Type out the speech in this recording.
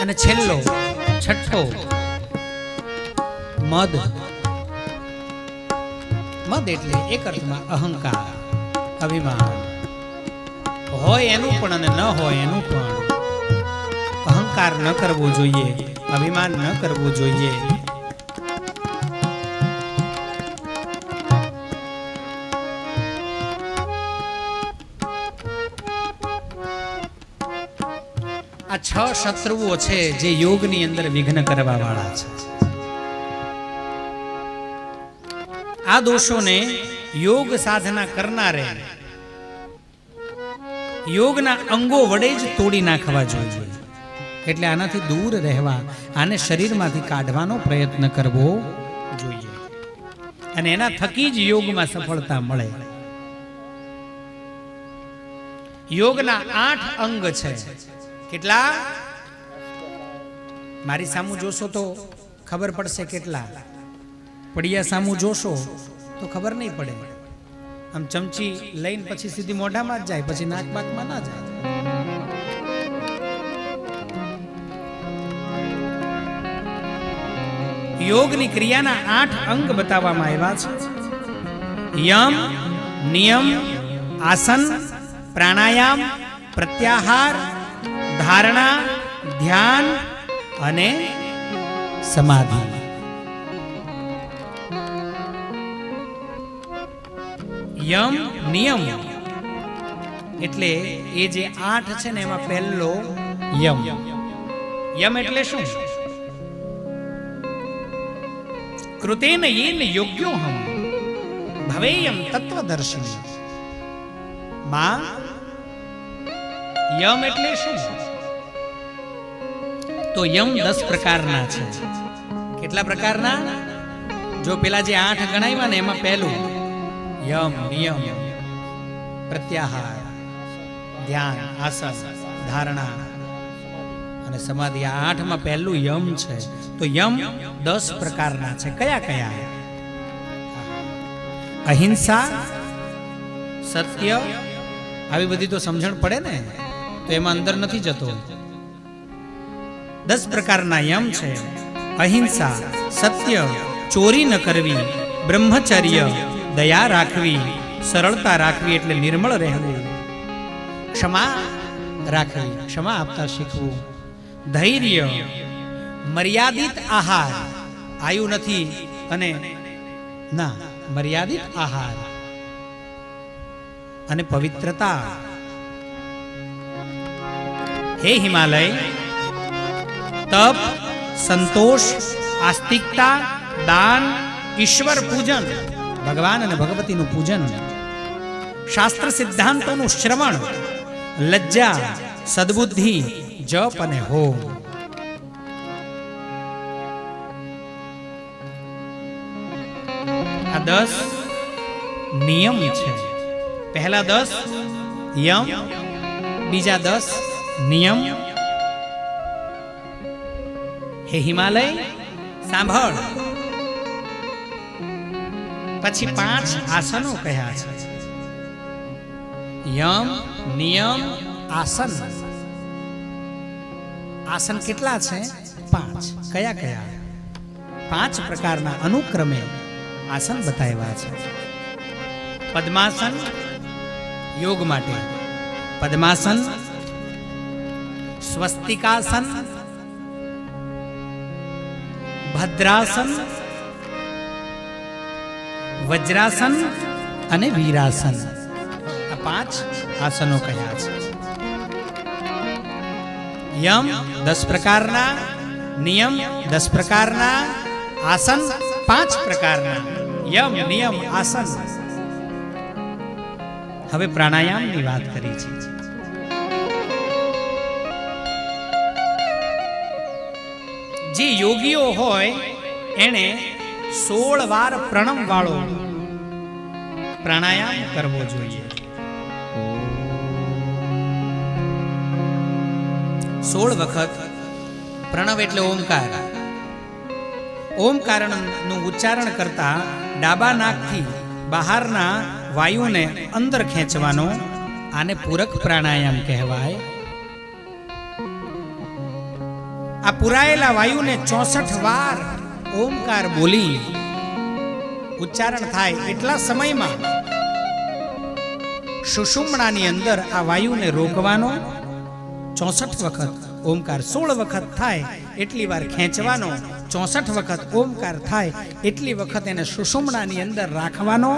અને છેલ્લો છઠ્ઠો મદ. મદ એટલે એક અર્થમાં અહંકાર, અભિમાન. હોય એનું પણ અને ન હોય એનું પણ. અહંકાર ન કરવો જોઈએ, અભિમાન ન કરવું જોઈએ. આ 6 શત્રુઓ છે જે યોગની અંદર વિઘ્ન કરવા વાળા છે. આ દોષોને યોગ સાધના કરનારે યોગના અંગો વડે જ તોડી નાખવા જોઈએ. એટલે આનાથી દૂર રહેવા, આને શરીરમાંથી કાઢવાનો પ્રયત્ન કરવો જોઈએ. અને એના થકી જ યોગમાં સફળતા મળે. યોગના 8 અંગ છે. કેટલા? મારી સામું જોશો તો ખબર પડશે કેટલા. પડિયા સામું જોશો તો ખબર નહીં પડે. આમ ચમચી લઈને પછી સીધી મોઢામાં જ જાય, પછી નાક બાકમાં ના જાય. યોગની ક્રિયાના 8 અંગ બતાવવામાં આવ્યા છે. યમ, નિયમ, આસન, પ્રાણાયામ, પ્રત્યાહાર, ધારણા, ધ્યાન અને સમાધિ. યમ, નિયમ એટલે એ જે 8 છે ને એમાં પહેલો યમ. યમ એટલે શું? કૃતેન યેન યોગ્યોહમ ભવેયમ તત્વદર્શિની. માં, યમ એટલે શું? તો યમ 10 પ્રકારના છે. કેટલા પ્રકારના? જો પેલા જે 8 ગણાવ્યા ને એમાં પહેલું યમ, નિયમ, પ્રત્યાહાર, ધ્યાન, આસન, ધારણા અને સમાધિ. આ 8માં પહેલું યમ છે. તો યમ 10 પ્રકારના છે. કયા કયા? અહિંસા, સત્ય. આવી બધી તો સમજણ પડે ને, તો એમાં અંદર નથી જતો. 10 પ્રકારના યમ છે. અહિંસા, સત્ય, ચોરી ન કરવી, બ્રહ્મચર્ય, દયા રાખવી, સરળતા રાખવી એટલે નિર્મળ રહેવું, ક્ષમા રાખવી, ક્ષમા આપતા શીખવું, ધૈર્ય, મર્યાદિત આહાર, આયુ નથી અને ના, મર્યાદિત આહાર અને પવિત્રતા. હે હિમાલય, તપ, સંતોષ, આસ્તિકતા, દાન, ઈશ્વર પૂજન, ભગવાન અને ભગવતીનું પૂજન, શાસ્ત્ર સિદ્ધાંતોનું શ્રવણ, લજ્જા, સદબુદ્ધિ, જપ અને હોમ. આ 10 નિયમ છે. પહેલા 10 યમ, બીજા 10 નિયમ. હે હિમાલય, સાંભળ. પછી 5 આસનો કહ્યા છે. યમ, નિયમ, આસન. આસન કેટલા છે? 5. કયા કયા? 5 પ્રકારના અનુક્રમે આસન બતાવ્યા છે. પદ્માસન યોગ માટે, પદ્માસન, સ્વસ્તિકાસન, ભદ્રાસન, વજ્રાસન અને વીરાસન. આ 5 આસનો કહ્યા છે. યમ 10 પ્રકારના, નિયમ 10 પ્રકારના, આસન 5 પ્રકારના. યમ, નિયમ, આસન. હવે પ્રાણાયામની વાત કરી છે. જે યોગીઓ હોય એને 16 વાર પ્રણવ વાળો પ્રાણાયામ કરવો જોઈએ. 16 વખત પ્રણવ એટલે ઓમકાર. ઓમકારનું ઉચ્ચારણ કરતા ડાબા નાકથી બહારના વાયુને અંદર ખેંચવાનો, આને પૂરક પ્રાણાયામ કહેવાય. આ પુરાયેલા વાયુને 64 વાર ઓમકાર બોલી ઉચ્ચારણ થાય એટલા સમયમાં સુષુમ્ણાની અંદર આ વાયુને રોકવાનો 64 વખત ઓમકાર, 16 વખત થાય એટલી વાર ખેંચવાનો, 64 વખત ઓમકાર થાય એટલી વખત એને સુષુમ્ણાની અંદર રાખવાનો